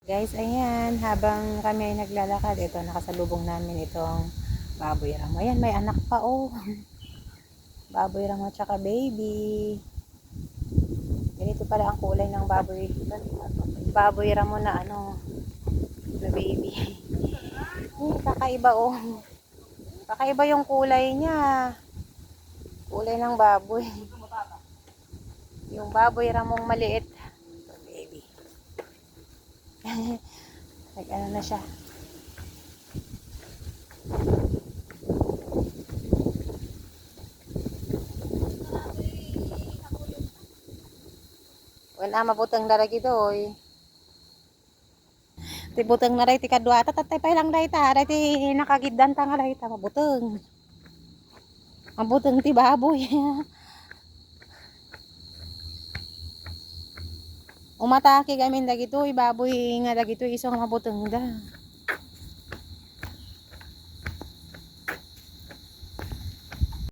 Guys, ayan, habang kami ay naglalakad, ito, nakasalubong namin itong baboy ramo. Ayan, may anak pa, oh. Baboy ramo tsaka baby. Ganito pala ang kulay ng baboy ramo na na baby. Kakaiba, oh. Kakaiba yung kulay niya. Kulay ng baboy. Yung baboy ramong maliit. Baby. Nag-ano na siya. Wala mabutang daragi doy. Ti butang na ray ti kadwa tatay pa lang ray ta. Ray ti nakagiddan ta nga ray ta mabutang. Mabutang ti baboy. Umatake gamin dagito baboy nga dagito isong mabutang da.